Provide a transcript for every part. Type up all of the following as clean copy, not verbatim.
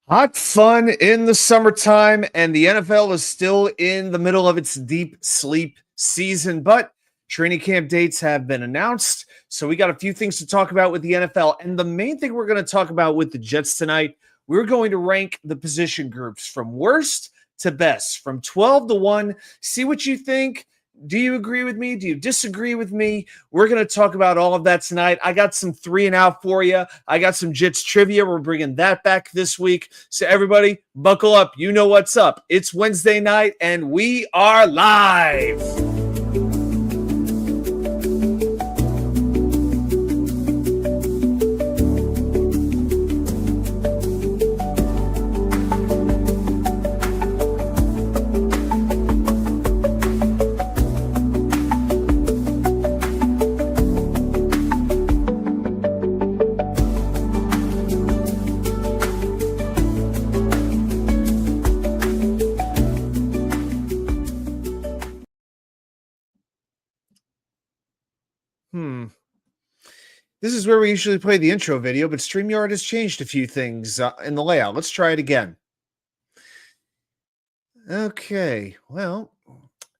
Hot fun in the summertime, and the NFL is still in the middle of its deep sleep season, but training camp dates have been announced. So we got a few things to talk about with the NFL. And the main thing we're going to talk about with the Jets tonight, we're going to rank the position groups from worst to best, from 12 to 1. See what you think. Do you agree with me? Do you disagree with me? We're going to talk about all of that tonight. I got some 3 and out for you. I got some Jets trivia. We're bringing that back this week. So everybody, buckle up. You know what's up. It's Wednesday night, and we are live. This is where we usually play the intro video, but StreamYard has changed a few things in the layout. Let's try it again. Okay, well,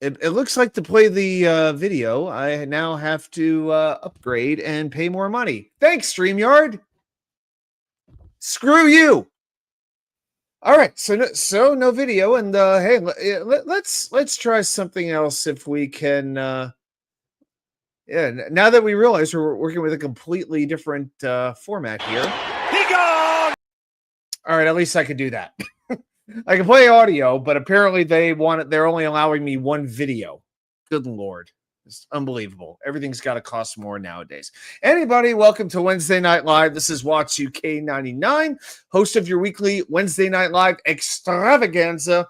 it looks like to play the video, I now have to upgrade and pay more money. Thanks, StreamYard. Screw you. All right, so no video, and hey, let's try something else if we can. Yeah, now that we realize we're working with a completely different format here. All right, at least I could do that. I can play audio, but apparently they're only allowing me one video. Good Lord. It's unbelievable. Everything's got to cost more nowadays. Anybody, welcome to Wednesday Night Live. This is Watts UK99, host of your weekly Wednesday Night Live extravaganza.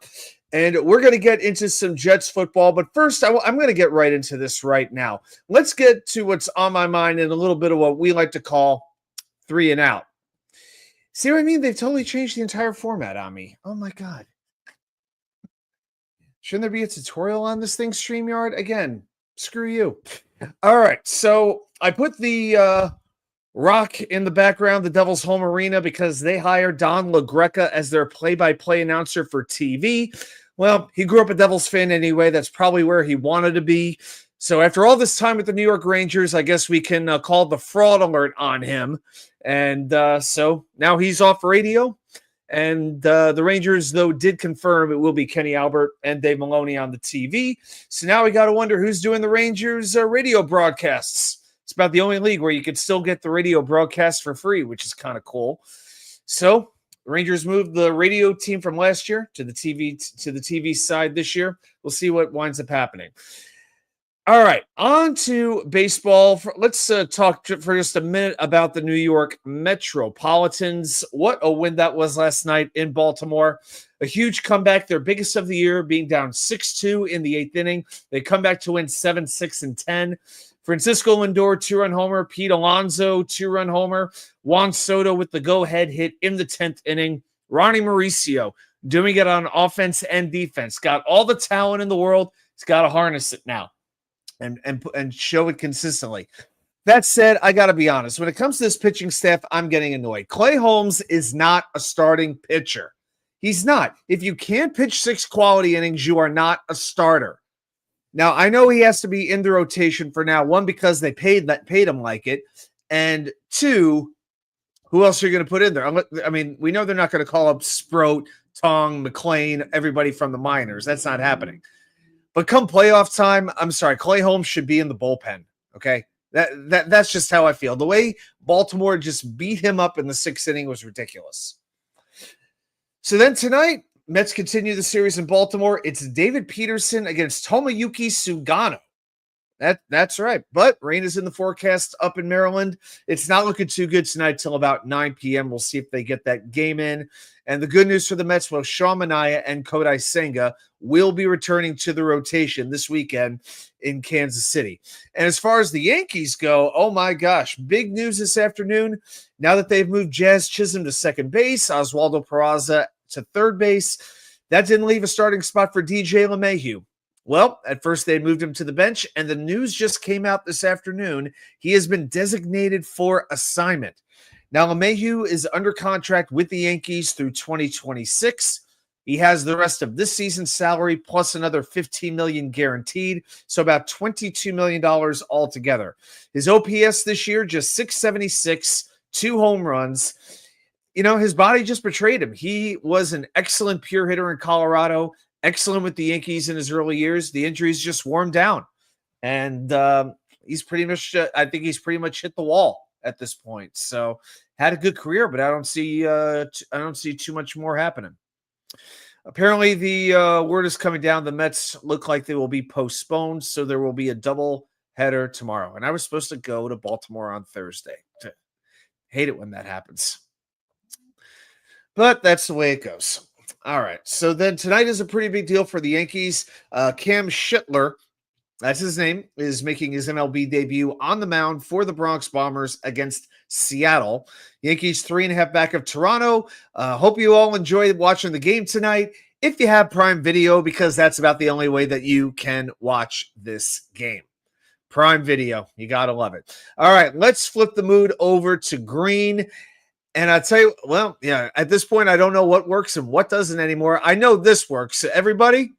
And we're going to get into some Jets football. But first, I'm going to get right into this right now. Let's get to what's on my mind and a little bit of what we like to call 3 and out. See what I mean? They've totally changed the entire format on me. Oh, my God. Shouldn't there be a tutorial on this thing, StreamYard? Again, screw you. All right. So I put the Rock in the background, the Devil's Home Arena, because they hired Don LaGreca as their play-by-play announcer for TV. Well, he grew up a Devils fan anyway. That's probably where he wanted to be. So after all this time with the New York Rangers, I guess we can call the fraud alert on him. And so now he's off radio. And the Rangers, though, did confirm it will be Kenny Albert and Dave Maloney on the TV. So now we got to wonder who's doing the Rangers radio broadcasts. It's about the only league where you could still get the radio broadcast for free, which is kind of cool. So the Rangers moved the radio team from last year to the TV side this year. We'll see what winds up happening. All right, on to baseball. Let's talk for just a minute about the New York Metropolitans. What a win that was last night in Baltimore. A huge comeback, their biggest of the year, being down 6-2 in the 8th inning. They come back to win 7-6-10. Francisco Lindor, 2-run homer. Pete Alonso, 2-run homer. Juan Soto with the go-ahead hit in the 10th inning. Ronnie Mauricio doing it on offense and defense. Got all the talent in the world. He's got to harness it now and show it consistently. That said, I got to be honest. When it comes to this pitching staff, I'm getting annoyed. Clay Holmes is not a starting pitcher. He's not. If you can't pitch 6 quality innings, you are not a starter. Now, I know he has to be in the rotation for now. 1, because they paid him like it. And 2, who else are you going to put in there? I mean, we know they're not going to call up Sproat, Tong, McLean, everybody from the minors. That's not happening. But come playoff time, I'm sorry, Clay Holmes should be in the bullpen, okay? That's just how I feel. The way Baltimore just beat him up in the 6th inning was ridiculous. So then tonight, Mets continue the series in Baltimore. It's David Peterson against Tomoyuki Sugano. That's right. But rain is in the forecast up in Maryland. It's not looking too good tonight till about 9 p.m. We'll see if they get that game in. And the good news for the Mets, both Sean Manaea and Kodai Senga will be returning to the rotation this weekend in Kansas City. And as far as the Yankees go, oh my gosh, big news this afternoon. Now that they've moved Jazz Chisholm to second base, Oswaldo Peraza to third base, that didn't leave a starting spot for DJ LeMahieu. Well, at first they moved him to the bench, and the news just came out this afternoon. He has been designated for assignment. Now, LeMahieu is under contract with the Yankees through 2026. He has the rest of this season's salary plus another $15 million guaranteed, so about $22 million altogether. His OPS this year, just 676, 2 home runs. You know, his body just betrayed him. He was an excellent pure hitter in Colorado, excellent with the Yankees in his early years. The injuries just wore him down. And he's pretty much, I think he's pretty much hit the wall at this point. So had a good career, but I don't see too much more happening. Apparently, the word is coming down. The Mets look like they will be postponed, so there will be a double header tomorrow. And I was supposed to go to Baltimore on Thursday. Hate it when that happens. But that's the way it goes. All right. So then tonight is a pretty big deal for the Yankees. Cam Schittler, that's his name, is making his MLB debut on the mound for the Bronx Bombers against Seattle. Yankees 3.5 back of Toronto. Hope you all enjoyed watching the game tonight. If you have Prime Video, because that's about the only way that you can watch this game. Prime Video. You got to love it. All right, let's flip the mood over to green. And I'll tell you, well, yeah, at this point, I don't know what works and what doesn't anymore. I know this works. Everybody,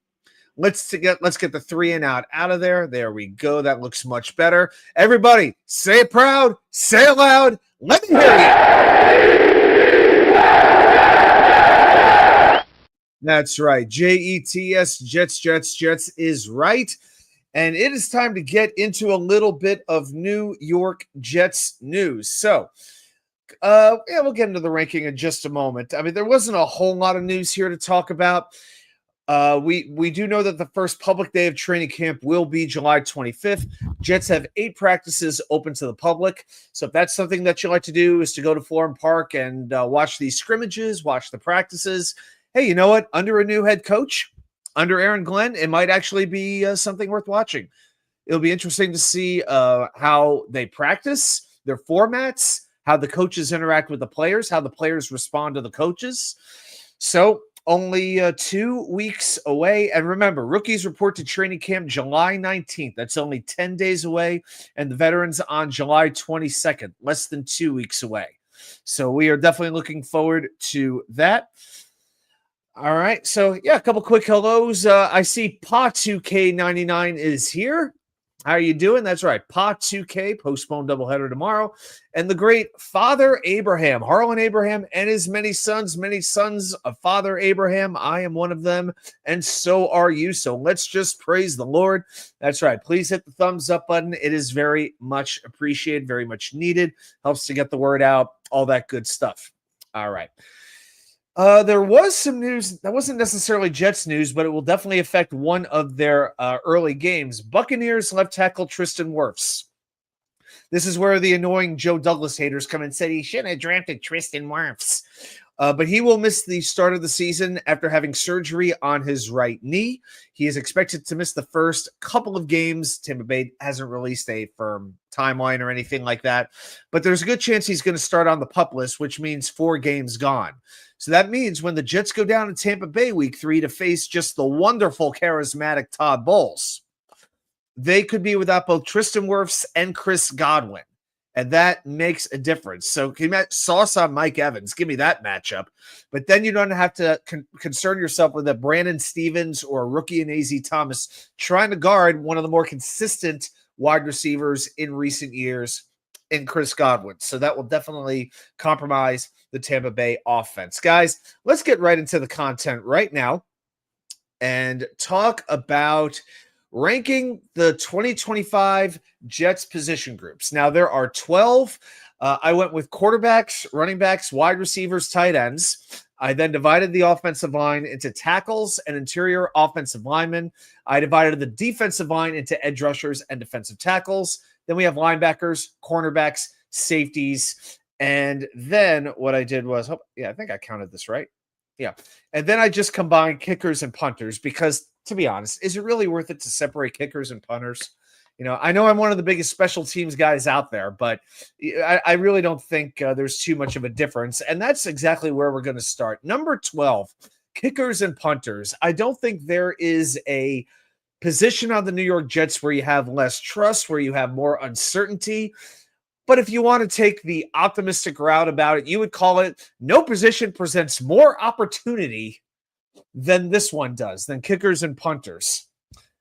let's get the 3 and out of there. There we go. That looks much better. Everybody, say it proud, say it loud. Let me hear you. That's right. Jets, Jets is right. And it is time to get into a little bit of New York Jets news. So, we'll get into the ranking in just a moment. I mean, there wasn't a whole lot of news here to talk about. We do know that the first public day of training camp will be July 25th. Jets have 8 practices open to the public. So if that's something that you like to do, is to go to Florham Park and watch these scrimmages, watch the practices. Hey, you know what? Under a new head coach, under Aaron Glenn, it might actually be something worth watching. It'll be interesting to see how they practice, their formats, how the coaches interact with the players, how the players respond to the coaches. So only 2 weeks away. And remember, rookies report to training camp July 19th. That's only 10 days away. And the veterans on July 22nd, less than 2 weeks away. So we are definitely looking forward to that. All right. So, yeah, a couple quick hellos. I see Pa2K99 is here. How are you doing? That's right. Pa2K, postponed doubleheader tomorrow. And the great Father Abraham, Harlan Abraham, and his many sons of Father Abraham. I am one of them, and so are you. So let's just praise the Lord. That's right. Please hit the thumbs up button. It is very much appreciated, very much needed. Helps to get the word out, all that good stuff. All right. There was some news that wasn't necessarily Jets news, but it will definitely affect one of their early games. Buccaneers left tackle Tristan Wirfs. This is where the annoying Joe Douglas haters come and said he shouldn't have drafted Tristan Wirfs. But he will miss the start of the season after having surgery on his right knee. He is expected to miss the first couple of games. Tampa Bay hasn't released a firm timeline or anything like that. But there's a good chance he's going to start on the PUP list, which means 4 games gone. So that means when the Jets go down to Tampa Bay week 3 to face just the wonderful, charismatic Todd Bowles, they could be without both Tristan Wirfs and Chris Godwin. And that makes a difference. So sauce on Mike Evans. Give me that matchup. But then you don't have to concern yourself with a Brandon Stevens or a rookie in AZ Thomas trying to guard one of the more consistent wide receivers in recent years in Chris Godwin. So that will definitely compromise the Tampa Bay offense. Guys, let's get right into the content right now and talk about ranking the 2025 Jets position groups. Now, there are 12. I went with quarterbacks, running backs, wide receivers, tight ends. I then divided the offensive line into tackles and interior offensive linemen. I divided the defensive line into edge rushers and defensive tackles. Then we have linebackers, cornerbacks, safeties. And then what I did was, I think I counted this right. Yeah. And then I just combined kickers and punters because, to be honest, is it really worth it to separate kickers and punters? You know I'm one of the biggest special teams guys out there, but I really don't think there's too much of a difference. And that's exactly where we're going to start. Number 12, kickers and punters. I don't think there is a position on the New York Jets where you have less trust, where you have more uncertainty. But if you want to take the optimistic route about it, you would call it no position presents more opportunity than this one does, than kickers and punters.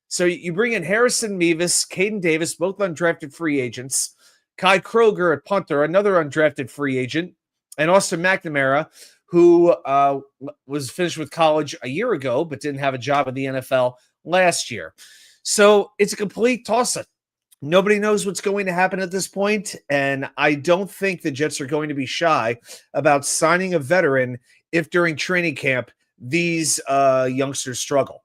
So you bring in Harrison Mevis, Caden Davis, both undrafted free agents, Kai Kroger at punter, another undrafted free agent, and Austin McNamara, who was finished with college a year ago but didn't have a job in the NFL last year. So it's a complete toss-up. Nobody knows what's going to happen at this point, and I don't think the Jets are going to be shy about signing a veteran if during training camp these youngsters struggle.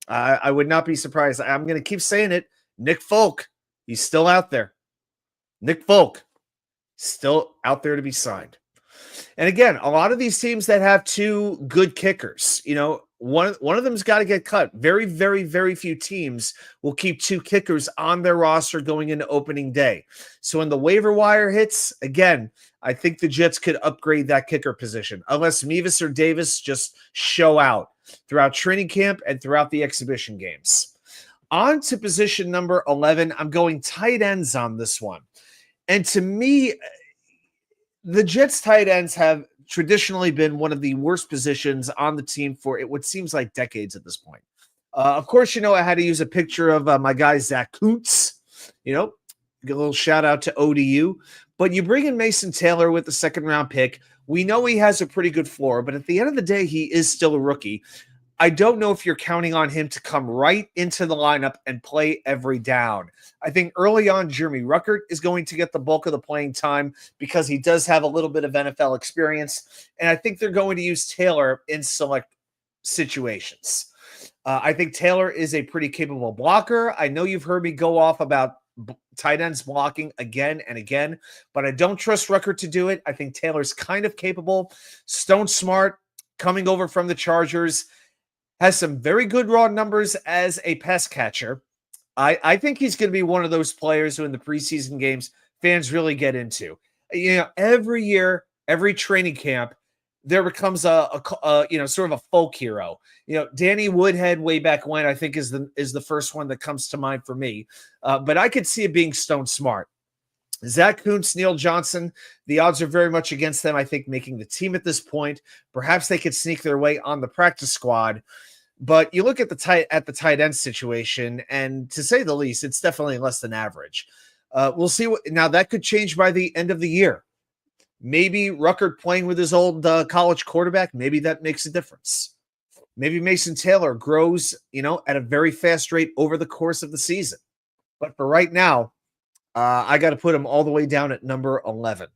I would not be surprised. I'm going to keep saying it. Nick Folk, he's still out there. Nick Folk, still out there to be signed. And again, a lot of these teams that have two good kickers, one of them's got to get cut. Very, very, very few teams will keep two kickers on their roster going into opening day. So when the waiver wire hits, again, I think the Jets could upgrade that kicker position, unless Mevis or Davis just show out throughout training camp and throughout the exhibition games. On to position number 11. I'm going tight ends on this one. And to me, the Jets tight ends have traditionally been one of the worst positions on the team for what seems like decades at this point. Of course, I had to use a picture of my guy, Zach Kuntz, get a little shout out to ODU, but you bring in Mason Taylor with the second round pick. We know he has a pretty good floor, but at the end of the day, he is still a rookie. I don't know if you're counting on him to come right into the lineup and play every down. I think early on, Jeremy Ruckert is going to get the bulk of the playing time because he does have a little bit of NFL experience. And I think they're going to use Taylor in select situations. I think Taylor is a pretty capable blocker. I know you've heard me go off about tight ends blocking again and again, but I don't trust Ruckert to do it. I think Taylor's kind of capable. Stone Smart, coming over from the Chargers, has some very good raw numbers as a pass catcher. I think he's going to be one of those players who in the preseason games fans really get into. Every year, every training camp, there becomes a sort of a folk hero. Danny Woodhead way back when, I think is the first one that comes to mind for me. But I could see it being Stone Smart. Zach Kuntz, Neil Johnson, the odds are very much against them, I think, making the team at this point. Perhaps they could sneak their way on the practice squad. But you look at the tight end situation, and to say the least, it's definitely less than average. We'll see. Now, that could change by the end of the year. Maybe Ruckert playing with his old college quarterback, maybe that makes a difference. Maybe Mason Taylor grows, at a very fast rate over the course of the season. But for right now, I got to put him all the way down at number 11.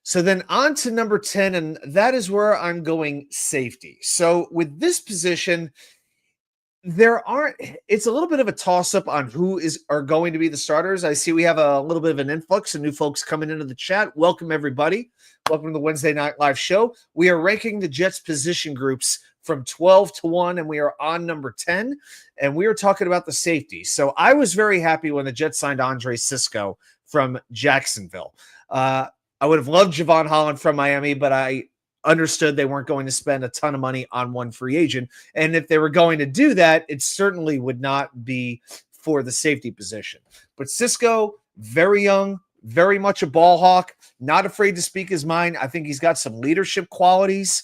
So then on to number 10, and that is where I'm going safety. So with this position, it's a little bit of a toss-up on who are going to be the starters. I see we have a little bit of an influx of new folks coming into the chat. Welcome, everybody. Welcome to the Wednesday Night Live show. We are ranking the Jets position groups from 12 to 1, and we are on number 10, and we are talking about the safety. So I was very happy when the Jets signed Andre Sisco from Jacksonville. I would have loved Javon Holland from Miami, but I understood they weren't going to spend a ton of money on one free agent. And if they were going to do that, it certainly would not be for the safety position. But Sisco, very young, very much a ball hawk, not afraid to speak his mind. I think he's got some leadership qualities.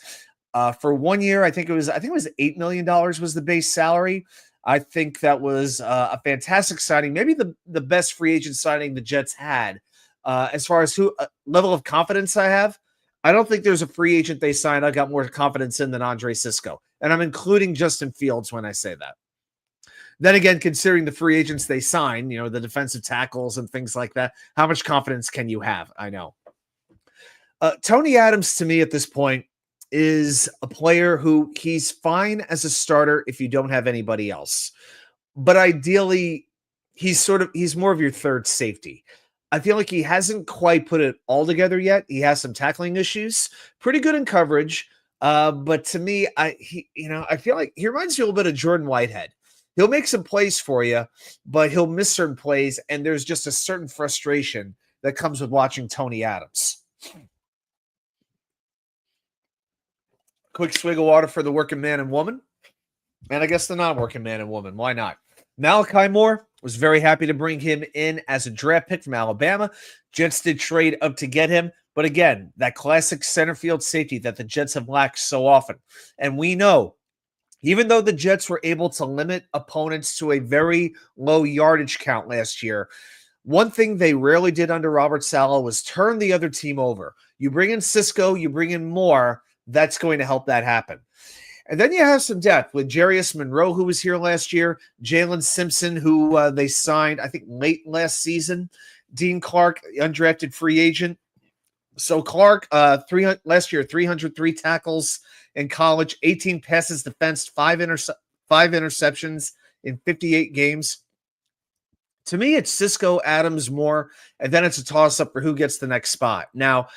For 1 year, I think it was $8 million was the base salary. I think that was a fantastic signing, maybe the best free agent signing the Jets had. As far as who level of confidence I have, I don't think there's a free agent they signed I got more confidence in than Andre Sisco. And I'm including Justin Fields when I say that. Then again, considering the free agents they signed, the defensive tackles and things like that, how much confidence can you have? I know. Tony Adams, to me at this point, is a player who he's fine as a starter if you don't have anybody else. But ideally, he's more of your third safety. I feel like he hasn't quite put it all together yet. He has some tackling issues, pretty good in coverage. But to me, I feel like he reminds me a little bit of Jordan Whitehead. He'll make some plays for you, but he'll miss certain plays. And there's just a certain frustration that comes with watching Tony Adams. Quick swig of water for the working man and woman. And I guess the non-working man and woman. Why not? Malachi Moore, Was very happy to bring him in as a draft pick from Alabama. Jets did trade up to get him. But again, that classic center field safety that the Jets have lacked so often. And we know, even though the Jets were able to limit opponents to a very low yardage count last year, one thing they rarely did under Robert Saleh was turn the other team over. You bring in Cisco, you bring in Moore, that's going to help that happen. And then you have some depth with Jarius Monroe, who was here last year, Jalen Simpson, who they signed, I think, late last season, Dean Clark, undrafted free agent. So Clark, last year, 303 tackles in college, 18 passes defensed, five interceptions in 58 games. To me, it's Cisco, Adams, Moore, and then it's a toss-up for who gets the next spot. Now,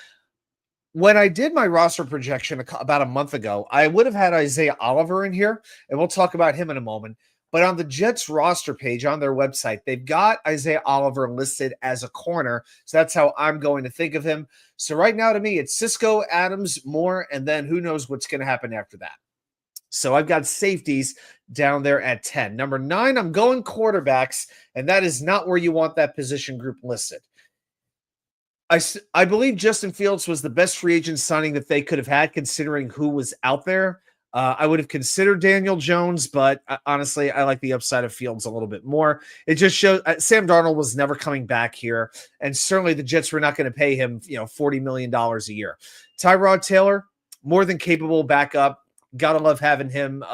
when I did my roster projection about a month ago, I would have had Isaiah Oliver in here, and we'll talk about him in a moment. But on the Jets roster page on their website, they've got Isaiah Oliver listed as a corner. So that's how I'm going to think of him. So right now, to me, it's Cisco, Adams, Moore, and then who knows what's going to happen after that. So I've got safeties down there at 10. Number 9, I'm going quarterbacks, and that is not where you want that position group listed. I believe Justin Fields was the best free agent signing that they could have had, considering who was out there. I would have considered Daniel Jones, but honestly, I like the upside of Fields a little bit more. It just shows Sam Darnold was never coming back here, and certainly the Jets were not going to pay him, $40 million a year. Tyrod Taylor, more than capable backup. Gotta love having him.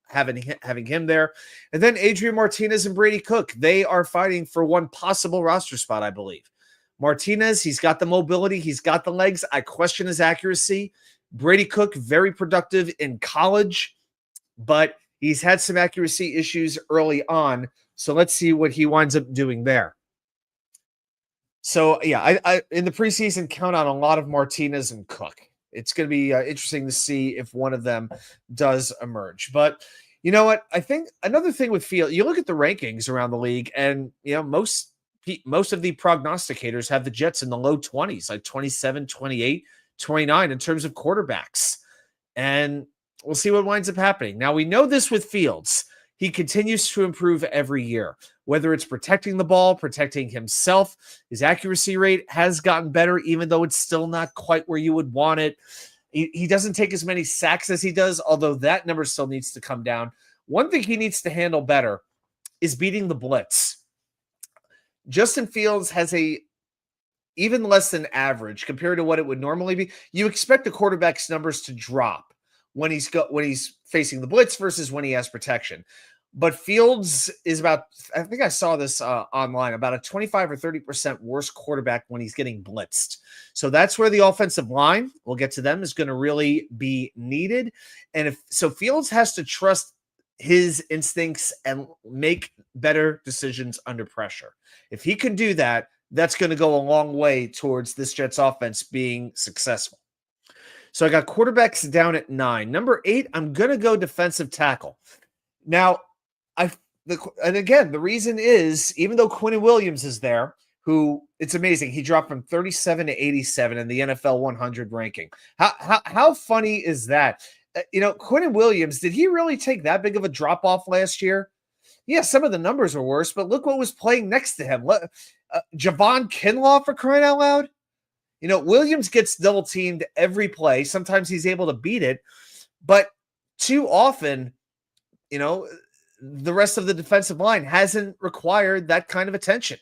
Having him there. And then Adrian Martinez and Brady Cook. They are fighting for one possible roster spot, I believe. Martinez, he's got the mobility. He's got the legs. I question his accuracy. Brady Cook, very productive in college, but he's had some accuracy issues early on. So let's see what he winds up doing there. So, yeah, I in the preseason count on a lot of Martinez and Cook. It's going to be interesting to see if one of them does emerge. But you know what? I think another thing with Field, you look at the rankings around the league, and most of the prognosticators have the Jets in the low 20s, like 27, 28, 29 in terms of quarterbacks. And we'll see what winds up happening. Now, we know this with Fields. He continues to improve every year, whether it's protecting the ball, protecting himself. His accuracy rate has gotten better, even though it's still not quite where you would want it. He doesn't take as many sacks as he does, although that number still needs to come down. One thing he needs to handle better is beating the blitz. Justin Fields has a even less than average compared to what it would normally be. You expect the quarterback's numbers to drop when he's facing the blitz versus when he has protection. But Fields is about, I think I saw this online, about a 25 or 30% worse quarterback when he's getting blitzed. So that's where the offensive line, we'll get to them, is going to really be needed. And so Fields has to trust his instincts and make better decisions under pressure. If he can do that, that's going to go a long way towards this Jets offense being successful. So I got quarterbacks down at 9. Number 8, I'm going to go defensive tackle. Now, and again, the reason is, even though Quinnen Williams is there, who, it's amazing, he dropped from 37 to 87 in the NFL 100 ranking. How funny is that? Quinnen Williams, did he really take that big of a drop off last year? Yeah, some of the numbers were worse, but look what was playing next to him. Javon Kinlaw, for crying out loud. Williams gets double teamed every play. Sometimes he's able to beat it, but too often, the rest of the defensive line hasn't required that kind of attention.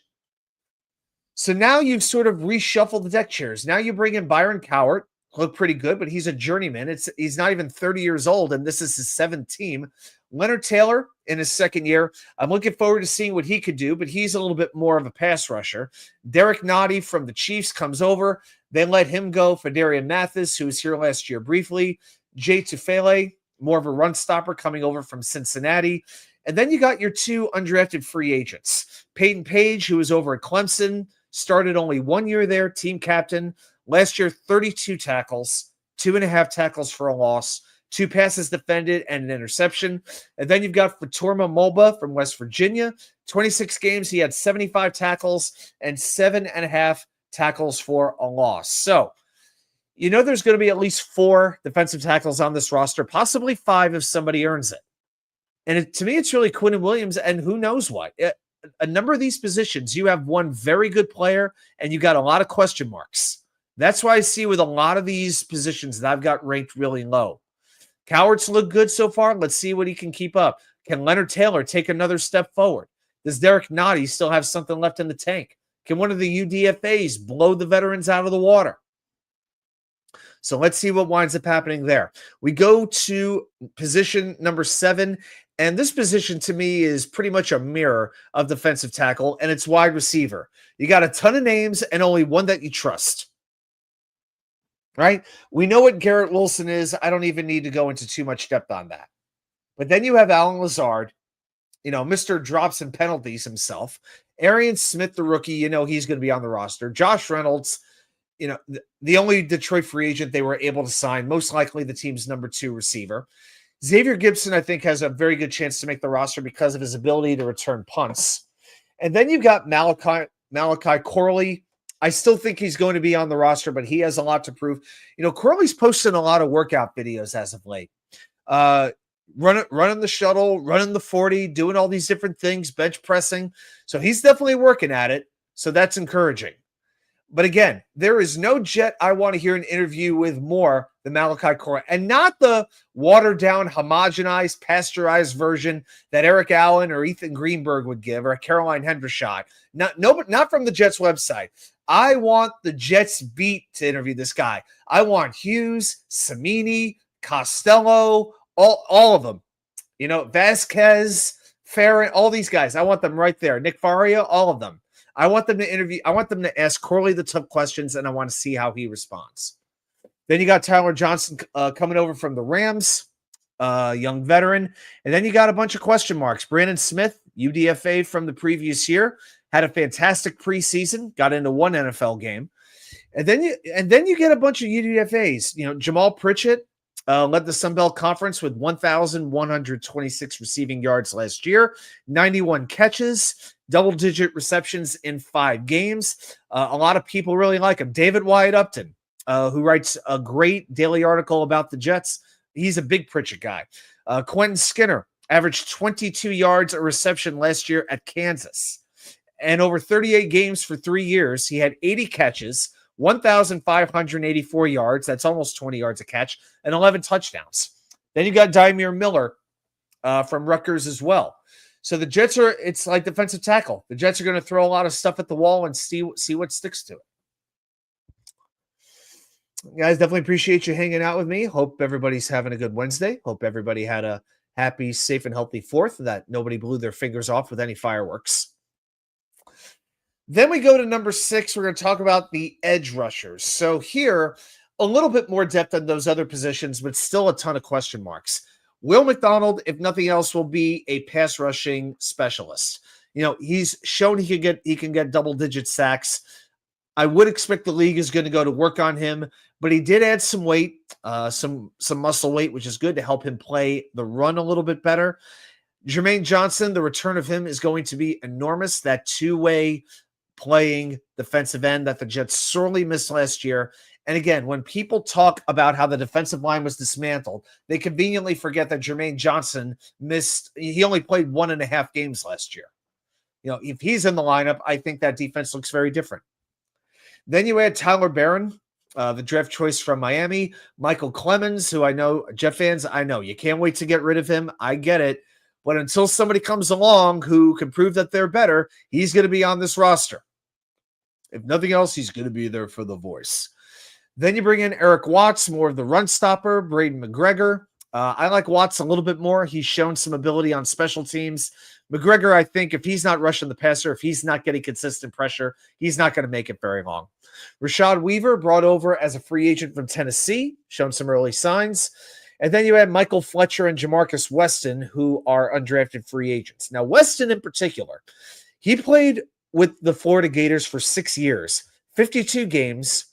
So now you've sort of reshuffled the deck chairs. Now you bring in Byron Cowart, looked pretty good, but he's a journeyman. He's not even 30 years old, and this is his 7th team. Leonard Taylor in his 2nd year. I'm looking forward to seeing what he could do, but he's a little bit more of a pass rusher. Derek Nottie from the Chiefs comes over. They let him go for Darian Mathis, who was here last year briefly. Jay Tufele, more of a run stopper, coming over from Cincinnati. And then you got your 2 undrafted free agents. Peyton Page, who was over at Clemson, started only 1 year there, team captain. Last year, 32 tackles, 2.5 tackles for a loss, 2 passes defended, and an interception. And then you've got Fatorma Mulba from West Virginia. 26 games, he had 75 tackles and 7.5 tackles for a loss. So, there's going to be at least 4 defensive tackles on this roster, possibly 5 if somebody earns it. And to me, it's really Quinnen Williams and who knows what. a number of these positions, you have one very good player and you got a lot of question marks. That's why I see with a lot of these positions that I've got ranked really low. Cowart's look good so far. Let's see what he can keep up. Can Leonard Taylor take another step forward? Does Derek Nottie still have something left in the tank? Can one of the UDFAs blow the veterans out of the water? So let's see what winds up happening there. We go to position number 7, and this position to me is pretty much a mirror of defensive tackle, and it's wide receiver. You got a ton of names and only one that you trust. Right? We know what Garrett Wilson is. I don't even need to go into too much depth on that. But then you have Alan Lazard, Mr. Drops and Penalties himself. Arian Smith, the rookie, he's going to be on the roster. Josh Reynolds, the only Detroit free agent they were able to sign, most likely the team's number 2 receiver. Xavier Gibson, I think, has a very good chance to make the roster because of his ability to return punts. And then you've got Malachi Corley. I still think he's going to be on the roster, but he has a lot to prove. Corley's posted a lot of workout videos as of late. Running the shuttle, running the 40, doing all these different things, bench pressing. So he's definitely working at it. So that's encouraging. But again, there is no Jet I want to hear an interview with more than Malachi Corley, and not the watered down, homogenized, pasteurized version that Eric Allen or Ethan Greenberg would give, or Caroline Hendershot. Not from the Jets website. I want the Jets beat to interview this guy. I want Hughes, Samini, Costello, all of them. Vasquez, Farron, all these guys. I want them right there. Nick Faria, all of them. I want them to interview. I want them to ask Corley the tough questions, and I want to see how he responds. Then you got Tyler Johnson coming over from the Rams, young veteran. And then you got a bunch of question marks. Brandon Smith, UDFA from the previous year, had a fantastic preseason, got into one NFL game. And then you get a bunch of UDFAs. Jamal Pritchett led the Sun Belt Conference with 1,126 receiving yards last year, 91 catches, double-digit receptions in 5 games. A lot of people really like him. David Wyatt Upton, who writes a great daily article about the Jets. He's a big Pritchett guy. Quentin Skinner averaged 22 yards a reception last year at Kansas. And over 38 games for 3 years, he had 80 catches, 1,584 yards. That's almost 20 yards a catch, and 11 touchdowns. Then you got Dymere Miller from Rutgers as well. So the Jets it's like defensive tackle. The Jets are going to throw a lot of stuff at the wall and see what sticks to it. Guys, definitely appreciate you hanging out with me. Hope everybody's having a good Wednesday. Hope everybody had a happy, safe, and healthy 4th, that nobody blew their fingers off with any fireworks. Then we go to number 6. We're going to talk about the edge rushers. So here, a little bit more depth on those other positions, but still a ton of question marks. Will McDonald, if nothing else, will be a pass rushing specialist. He's shown he can get double-digit sacks. I would expect the league is going to go to work on him, but he did add some weight, some muscle weight, which is good to help him play the run a little bit better. Jermaine Johnson, the return of him is going to be enormous. That two-way playing defensive end that the Jets sorely missed last year. And again, when people talk about how the defensive line was dismantled, they conveniently forget that Jermaine Johnson he only played 1.5 games last year. If he's in the lineup, I think that defense looks very different. Then you add Tyler Barron, the draft choice from Miami, Michael Clemens, who I know, Jet fans, I know you can't wait to get rid of him. I get it. But until somebody comes along who can prove that they're better, he's going to be on this roster. If nothing else, he's going to be there for the voice. Then you bring in Eric Watts, more of the run stopper, Braden McGregor. I like Watts a little bit more. He's shown some ability on special teams. McGregor, I think, if he's not rushing the passer, if he's not getting consistent pressure, he's not going to make it very long. Rashad Weaver, brought over as a free agent from Tennessee, shown some early signs. And then you had Michael Fletcher and Jamarcus Weston, who are undrafted free agents. Now, Weston in particular, he played with the Florida Gators for 6 years, 52 games,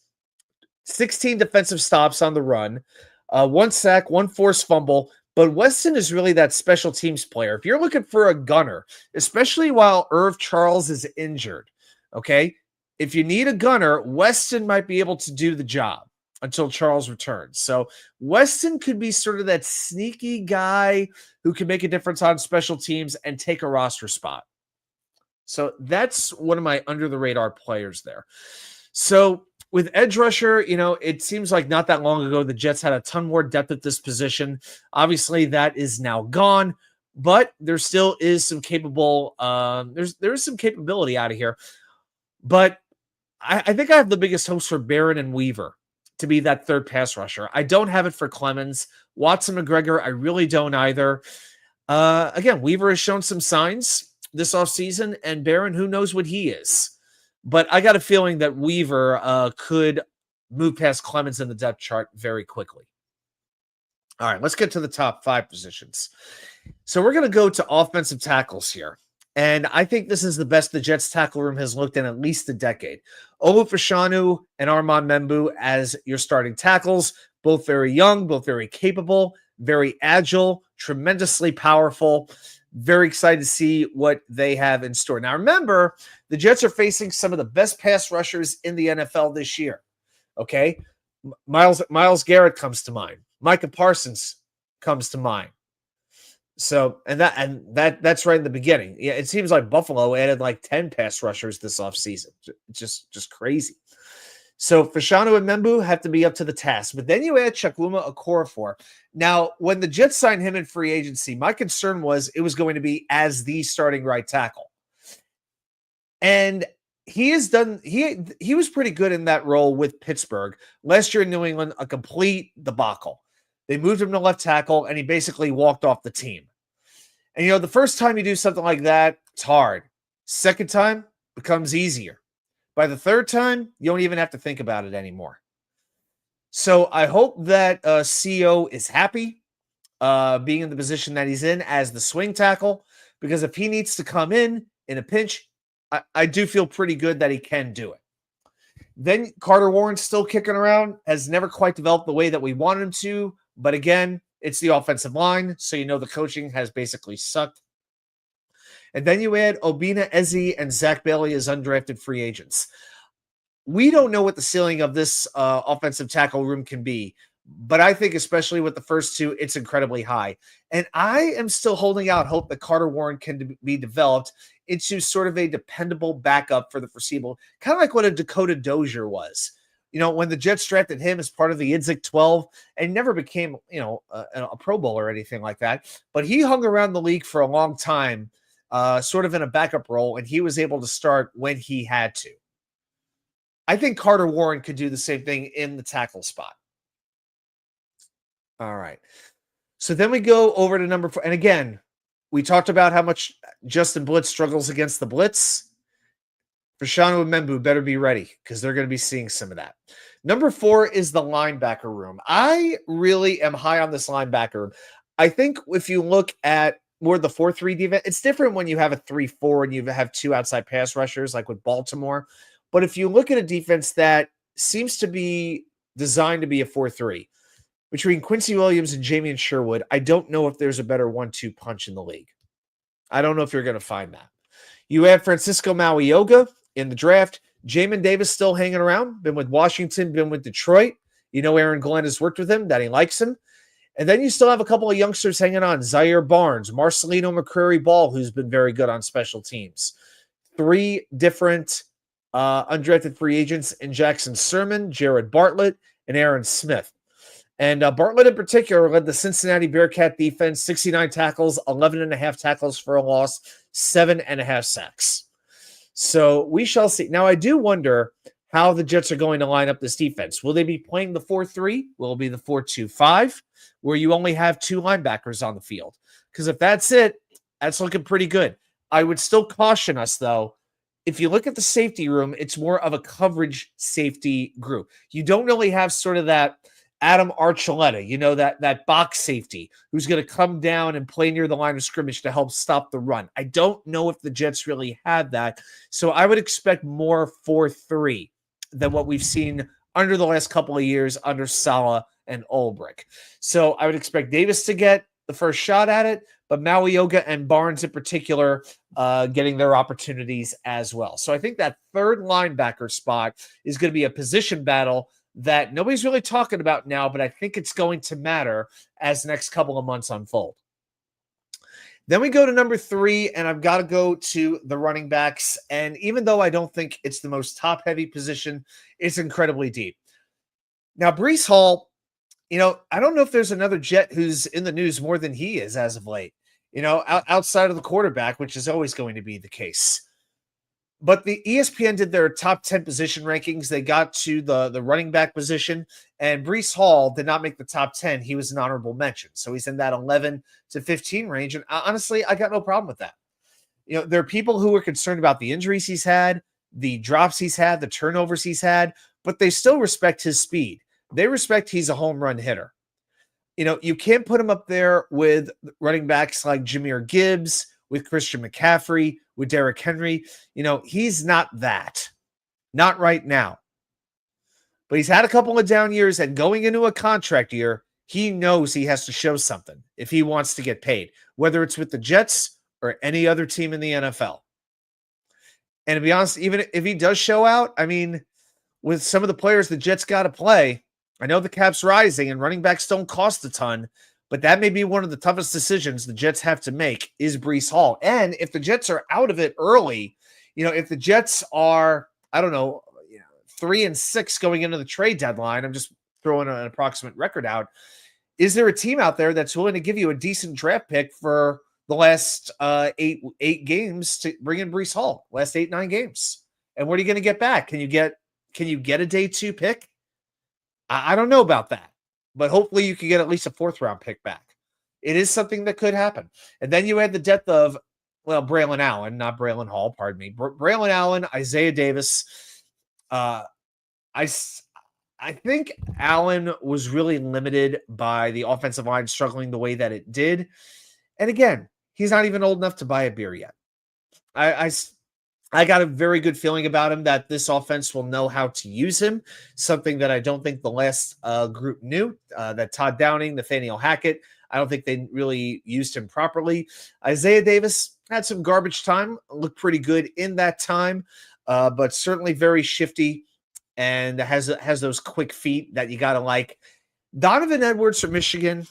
16 defensive stops on the run, 1 sack, 1 forced fumble. But Weston is really that special teams player. If you're looking for a gunner, especially while Irv Charles is injured, okay, if you need a gunner, Weston might be able to do the job until Charles returns. So Weston could be sort of that sneaky guy who can make a difference on special teams and take a roster spot. So that's one of my under the radar players there. So with edge rusher, it seems like not that long ago the Jets had a ton more depth at this position. Obviously, that is now gone, but there still is some capable. There is some capability out of here, but I think I have the biggest hopes for Barron and Weaver to be that third pass rusher. I don't have it for Clemens. Watson McGregor, I really don't either. Again, Weaver has shown some signs this offseason, and Barron, who knows what he is. But I got a feeling that Weaver could move past Clemens in the depth chart very quickly. All right, let's get to the top 5 positions. So we're going to go to offensive tackles here. And I think this is the best the Jets tackle room has looked in at least a decade. Olu Fashanu and Armand Membu as your starting tackles, both very young, both very capable, very agile, tremendously powerful. Very excited to see what they have in store. Now, remember, the Jets are facing some of the best pass rushers in the NFL this year. Okay? Myles Garrett comes to mind. Micah Parsons comes to mind. So, that's right in the beginning. Yeah, it seems like Buffalo added like 10 pass rushers this offseason. Just crazy. So Fashanu and Membu have to be up to the task. But then you add Chukwuma Okorafor. Now, when the Jets signed him in free agency, my concern was it was going to be as the starting right tackle. And he was pretty good in that role with Pittsburgh. Last year in New England, a complete debacle. They moved him to left tackle, and he basically walked off the team. And, the first time you do something like that, it's hard. Second time, becomes easier. By the third time, you don't even have to think about it anymore. So I hope that CO is happy being in the position that he's in as the swing tackle, because if he needs to come in a pinch, I do feel pretty good that he can do it. Then Carter Warren's still kicking around, has never quite developed the way that we wanted him to. But again, it's the offensive line, so the coaching has basically sucked. And then you add Obina Eze and Zach Bailey as undrafted free agents. We don't know what the ceiling of this offensive tackle room can be, but I think especially with the first two, it's incredibly high. And I am still holding out hope that Carter Warren can be developed into sort of a dependable backup for the foreseeable, kind of like what a Dakota Dozier was. When the Jets drafted him as part of the Idzik 12 and never became, a Pro Bowl or anything like that, but he hung around the league for a long time, sort of in a backup role, and he was able to start when he had to. I think Carter Warren could do the same thing in the tackle spot. All right. So then we go over to number 4. And again, we talked about how much Justin Blitz struggles against the blitz. Fashanu and Membu better be ready because they're going to be seeing some of that. Number 4 is the linebacker room. I really am high on this linebacker room. I think if you look at more the 4-3 defense, it's different when you have a 3-4 and you have 2 outside pass rushers like with Baltimore. But if you look at a defense that seems to be designed to be a 4-3, between Quincy Williams and Jamian Sherwood, I don't know if there's a better 1-2 punch in the league. I don't know if you're going to find that. You add Francisco Mauioga in the draft. Jamin Davis still hanging around. Been with Washington, been with Detroit. Aaron Glenn has worked with him, that he likes him. And then you still have a couple of youngsters hanging on. Zaire Barnes, Marcelino McCrary Ball, who's been very good on special teams. 3 different undrafted free agents in Jackson Sermon, Jared Bartlett, and Aaron Smith. And Bartlett in particular led the Cincinnati Bearcat defense, 69 tackles, 11.5 tackles for a loss, 7.5 sacks. So we shall see. Now, I do wonder how the Jets are going to line up this defense. Will they be playing the 4-3? Will it be the 4-2-5, where you only have 2 linebackers on the field? Because if that's it, that's looking pretty good. I would still caution us, though. If you look at the safety room, it's more of a coverage safety group. You don't really have sort of that Adam Archuleta, that box safety who's going to come down and play near the line of scrimmage to help stop the run. I don't know if the Jets really have that. So I would expect more 4-3 than what we've seen under the last couple of years under Saleh and Ulbrich. So I would expect Davis to get the first shot at it, but Mauioga and Barnes in particular getting their opportunities as well. So I think that third linebacker spot is going to be a position battle that nobody's really talking about now, but I think it's going to matter as the next couple of months unfold. Then we go to number 3, and I've got to go to the running backs. And even though I don't think it's the most top-heavy position, it's incredibly deep. Now, Breece Hall, I don't know if there's another Jet who's in the news more than he is as of late, outside of the quarterback, which is always going to be the case. But the ESPN did their top 10 position rankings. They got to the running back position, and Breece Hall did not make the top 10. He was an honorable mention. So he's in that 11 to 15 range. And honestly, I got no problem with that. There are people who are concerned about the injuries he's had, the drops he's had, the turnovers he's had, but they still respect his speed. They respect he's a home run hitter. You can't put him up there with running backs like Jahmyr Gibbs, with Christian McCaffrey, with Derrick Henry. He's not that. Not right now. But he's had a couple of down years, and going into a contract year, he knows he has to show something if he wants to get paid, whether it's with the Jets or any other team in the NFL. And to be honest, even if he does show out, with some of the players the Jets got to play, I know the cap's rising and running backs don't cost a ton, but that may be one of the toughest decisions the Jets have to make is Breece Hall. And if the Jets are out of it early, if the Jets are, 3-6 going into the trade deadline, I'm just throwing an approximate record out. Is there a team out there that's willing to give you a decent draft pick for the last eight games to bring in Breece Hall? Last 8-9 games, and what are you going to get back? Can you get a day 2 pick? I don't know about that, but hopefully you can get at least a 4th round pick back. It is something that could happen. And then you add the depth of, Braylon Allen, not Braylon Hall, pardon me. Braylon Allen, Isaiah Davis. I think Allen was really limited by the offensive line struggling the way that it did. And again, he's not even old enough to buy a beer yet. I got a very good feeling about him that this offense will know how to use him, something that I don't think the last group knew, that Todd Downing, Nathaniel Hackett, I don't think they really used him properly. Isaiah Davis had some garbage time, looked pretty good in that time, but certainly very shifty and has those quick feet that you got to like. Donovan Edwards from Michigan,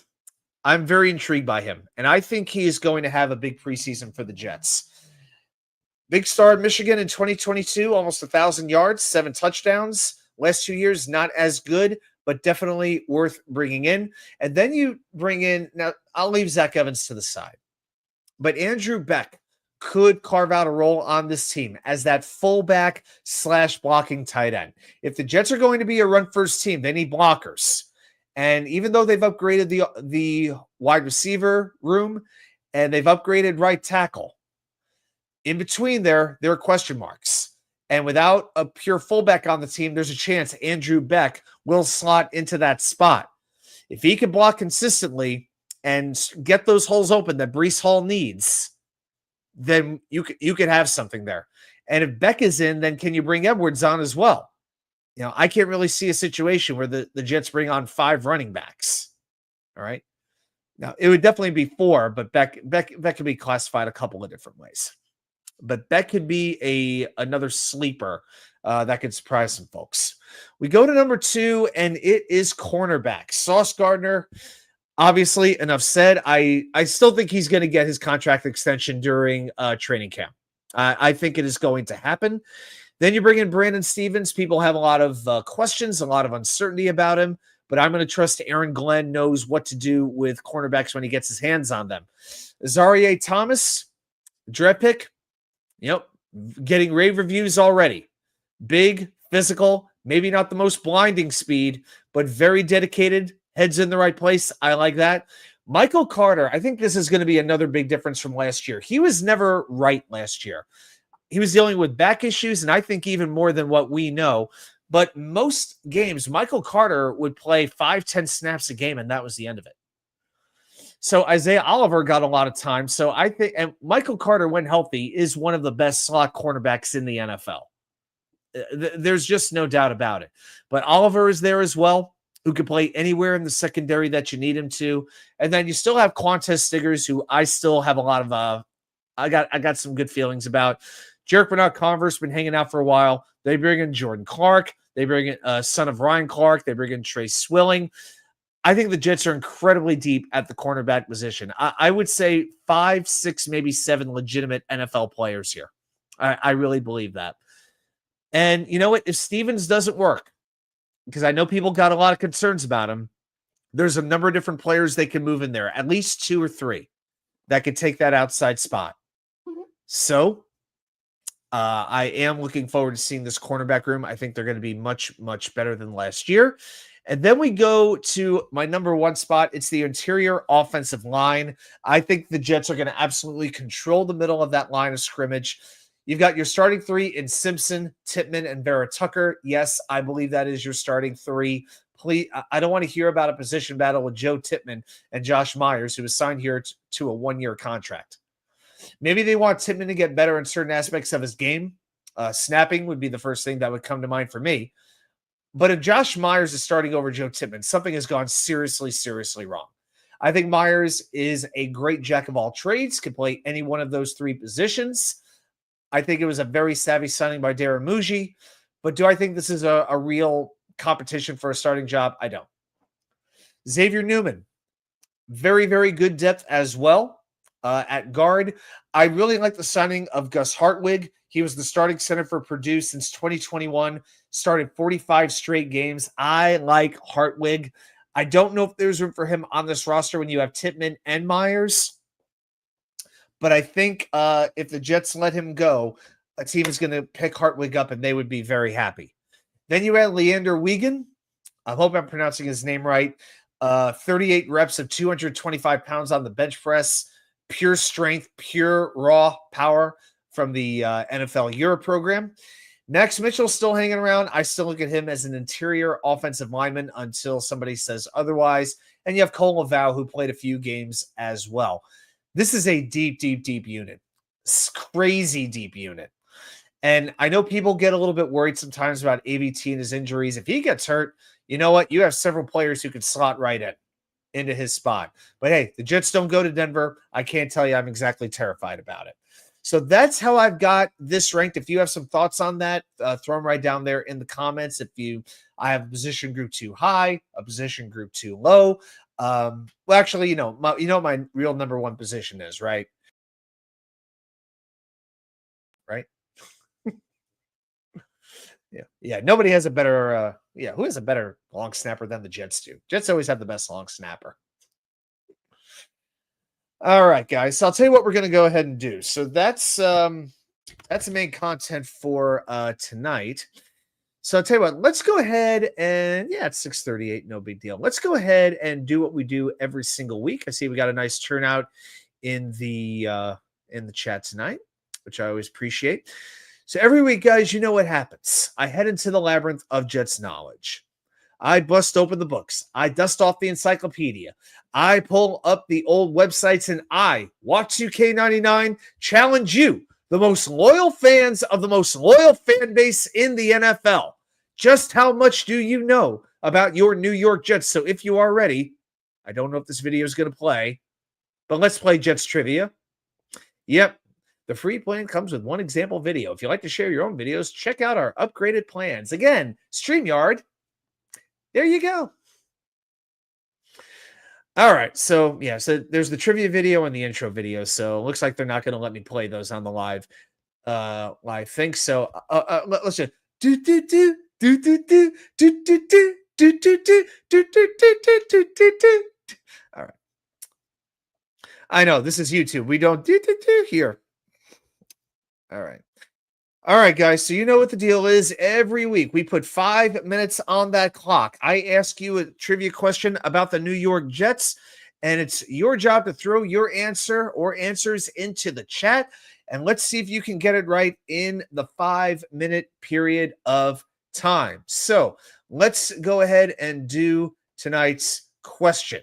I'm very intrigued by him, and I think he is going to have a big preseason for the Jets. Big star at Michigan in 2022, almost 1,000 yards, 7 touchdowns. Last 2 years, not as good, but definitely worth bringing in. And then you bring in, now I'll leave Zach Evans to the side, but Andrew Beck could carve out a role on this team as that fullback / blocking tight end. If the Jets are going to be a run-first team, they need blockers. And even though they've upgraded the wide receiver room and they've upgraded right tackle, in between there are question marks. And without a pure fullback on the team, there's a chance Andrew Beck will slot into that spot. If he can block consistently and get those holes open that Breece Hall needs, then you could have something there. And if Beck is in, then can you bring Edwards on as well? I can't really see a situation where the Jets bring on 5 running backs. All right. Now, it would definitely be 4, but Beck could be classified a couple of different ways. But that could be another sleeper that could surprise some folks. We go to number 2, and it is cornerback. Sauce Gardner, obviously, enough said. I still think he's going to get his contract extension during training camp. I think it is going to happen. Then you bring in Brandon Stevens. People have a lot of questions, a lot of uncertainty about him, but I'm going to trust Aaron Glenn knows what to do with cornerbacks when he gets his hands on them. Zaire Thomas, draft pick, getting rave reviews already. Big, physical, maybe not the most blinding speed, but very dedicated, heads in the right place. I like that. Michael Carter, I think this is going to be another big difference from last year. He was never right last year. He was dealing with back issues, and I think even more than what we know. But most games, Michael Carter would play 5-10 snaps a game, and that was the end of it. So Isaiah Oliver got a lot of time. So I think, and Michael Carter, when healthy, is one of the best slot cornerbacks in the NFL. There's just no doubt about it. But Oliver is there as well, who can play anywhere in the secondary that you need him to. And then you still have Quantez Stiggers, who I still have a lot of, I got some good feelings about. Jarek Bernard Converse been hanging out for a while. They bring in Jordan Clark. They bring in son of Ryan Clark. They bring in Trey Swilling. I think the Jets are incredibly deep at the cornerback position. I would say 5, 6, maybe 7 legitimate NFL players here. I really believe that. And you know what? If Stevens doesn't work, because I know people got a lot of concerns about him, there's a number of different players they can move in there, at least 2 or 3 that could take that outside spot. So I am looking forward to seeing this cornerback room. I think they're going to be much, much better than last year. And then we go to my number 1 spot. It's the interior offensive line. I think the Jets are going to absolutely control the middle of that line of scrimmage. You've got your starting 3 in Simpson, Tippmann, and Vera Tucker. Yes, I believe that is your starting 3. Please, I don't want to hear about a position battle with Joe Tippmann and Josh Myers, who was signed here to a 1-year contract. Maybe they want Tippmann to get better in certain aspects of his game. Snapping would be the first thing that would come to mind for me. But if Josh Myers is starting over Joe Tippmann, something has gone seriously, seriously wrong. I think Myers is a great jack of all trades, can play any one of those 3 positions. I think it was a very savvy signing by Darren Muji. But do I think this is a real competition for a starting job? I don't. Xavier Newman, very, very good depth as well. At guard, I really like the signing of Gus Hartwig. He was the starting center for Purdue since 2021, started 45 straight games. I like Hartwig. I don't know if there's room for him on this roster when you have Tippmann and Myers, but I think if the Jets let him go, a team is going to pick Hartwig up and they would be very happy. Then you had Leander Wiegand. I hope I'm pronouncing his name right. 38 reps of 225 pounds on the bench press. Pure strength, pure raw power from the NFL Europe program. Max Mitchell's still hanging around. I still look at him as an interior offensive lineman until somebody says otherwise. And you have Cole Laval, who played a few games as well. This is a deep, deep, deep unit. It's crazy deep unit. And I know people get a little bit worried sometimes about AVT and his injuries. If he gets hurt, you know what? You have several players who can slot right into his spot. But hey, the Jets don't go to Denver. I can't tell you I'm exactly terrified about it. So that's how I've got this ranked. If you have some thoughts on that, throw them right down there in the comments. I have a position group too high, a position group too low. Well, actually, you know my real number 1 position is, right? Right? Yeah. Nobody has a better. Who has a better long snapper than the Jets do? Jets always have the best long snapper. All right, guys. So I'll tell you what we're going to go ahead and do. So that's the main content for tonight. So I'll tell you what, let's go ahead and it's 6:38, no big deal. Let's go ahead and do what we do every single week. I see we got a nice turnout in the chat tonight, which I always appreciate. So every week, guys, you know what happens. I head into the labyrinth of Jets knowledge. I bust open the books. I dust off the encyclopedia. I pull up the old websites and I, Watch UK99, challenge you, the most loyal fans of the most loyal fan base in the NFL. Just how much do you know about your New York Jets? So if you are ready, I don't know if this video is going to play, but let's play Jets trivia. Yep. The free plan comes with 1 example video. If you'd like to share your own videos, check out our upgraded plans. Again, StreamYard. There you go. All right. So there's the trivia video and the intro video. So it looks like they're not going to let me play those on the live thing. So let's just do do do do do do do do do do do do do do do do. All right. I know this is YouTube. We don't do here. All right. All right, guys. So you know what the deal is. Every week we put 5 minutes on that clock. I ask you a trivia question about the New York Jets, and it's your job to throw your answer or answers into the chat. And let's see if you can get it right in the 5-minute period of time. So let's go ahead and do tonight's question.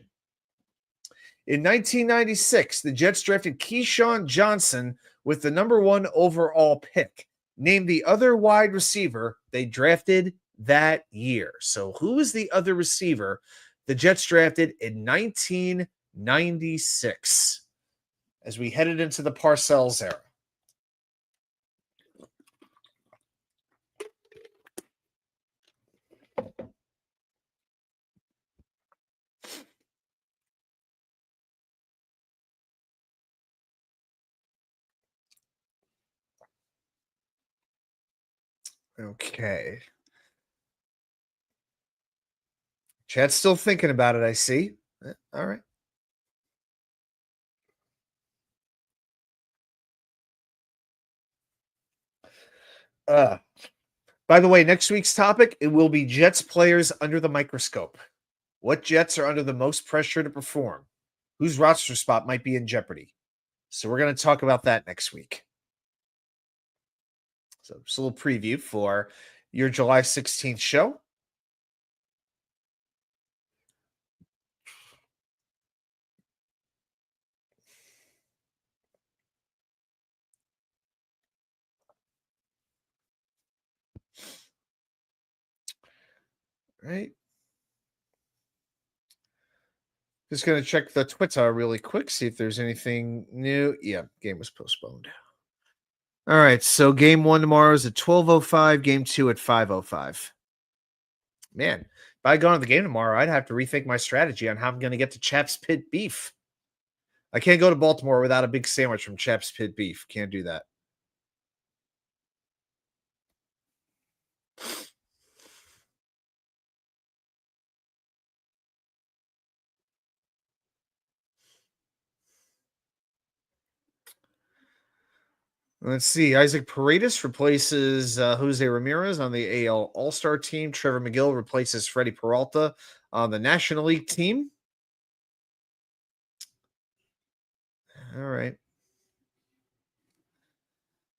In 1996, the Jets drafted Keyshawn Johnson with the number 1 overall pick. Name the other wide receiver they drafted that year. So who is the other receiver the Jets drafted in 1996 as we headed into the Parcells era? Okay. Chat's still thinking about it, I see. All right. Uh, by the way, next week's topic, it will be Jets players under the microscope. What Jets are under the most pressure to perform? Whose roster spot might be in jeopardy? So we're going to talk about that next week. So just a little preview for your July 16th show. Right. Just going to check the Twitter really quick, see if there's anything new. Yeah, game was postponed. All right, so game 1 tomorrow is at 12:05, game 2 at 5:05. Man, if I go to the game tomorrow, I'd have to rethink my strategy on how I'm going to get to Chaps Pit Beef. I can't go to Baltimore without a big sandwich from Chaps Pit Beef. Can't do that. Let's see. Isaac Paredes replaces Jose Ramirez on the AL All-Star team. Trevor McGill replaces Freddie Peralta on the National League team. All right.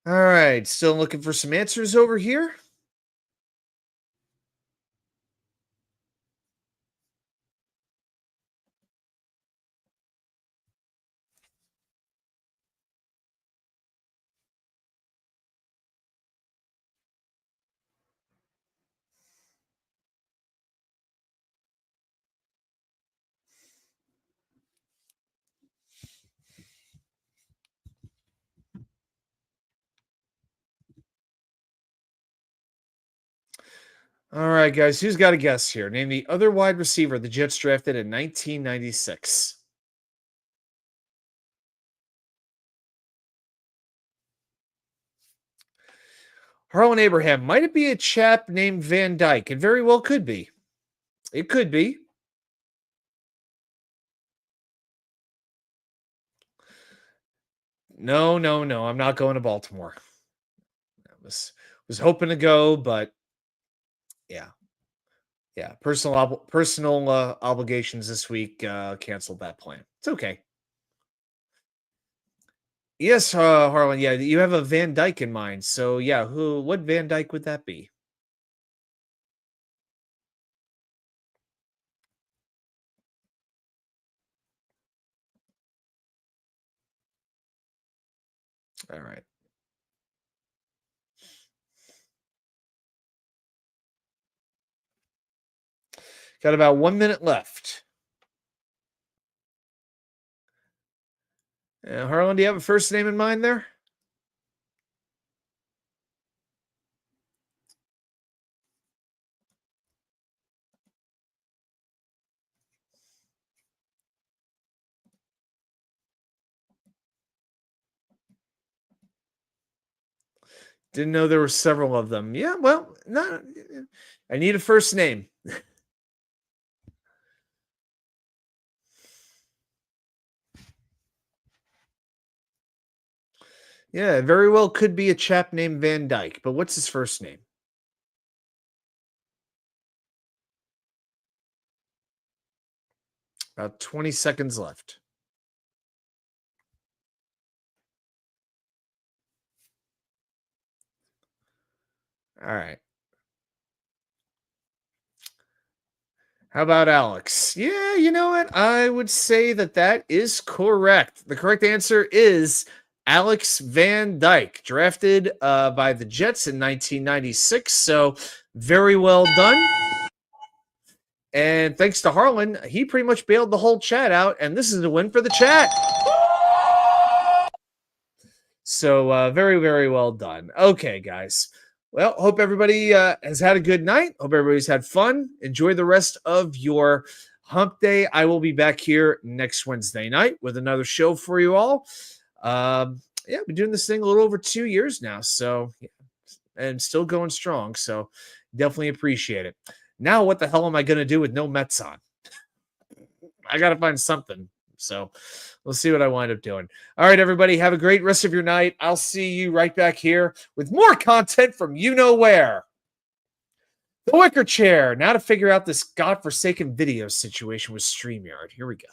All right. Still looking for some answers over here. All right, guys. Who's got a guess here? Name the other wide receiver the Jets drafted in 1996. Harlan Abraham. Might it be a chap named Van Dyke? It very well could be. It could be. No, no, no. I'm not going to Baltimore. I was hoping to go, but yeah. Yeah, personal obligations this week canceled that plan. It's okay. Yes, Harlan. Yeah, you have a Van Dyke in mind. So yeah, what Van Dyke would that be? All right. Got about 1 minute left. Harlan, do you have a first name in mind there? Didn't know there were several of them. Yeah, well, no, I need a first name. Yeah, it very well could be a chap named Van Dyke, but what's his first name? About 20 seconds left. All right. How about Alex? Yeah, you know what? I would say that is correct. The correct answer is Alex Van Dyke, drafted by the Jets in 1996. So very well done. And thanks to Harlan, he pretty much bailed the whole chat out. And this is a win for the chat. So very, very well done. Okay, guys. Well, hope everybody has had a good night. Hope everybody's had fun. Enjoy the rest of your hump day. I will be back here next Wednesday night with another show for you all. Yeah, I've been doing this thing a little over 2 years now. So yeah, and still going strong. So definitely appreciate it. Now, what the hell am I going to do with no Mets on? I got to find something. So we'll see what I wind up doing. All right, everybody, have a great rest of your night. I'll see you right back here with more content from you know where. The Wicker Chair. Now to figure out this godforsaken video situation with StreamYard. Here we go.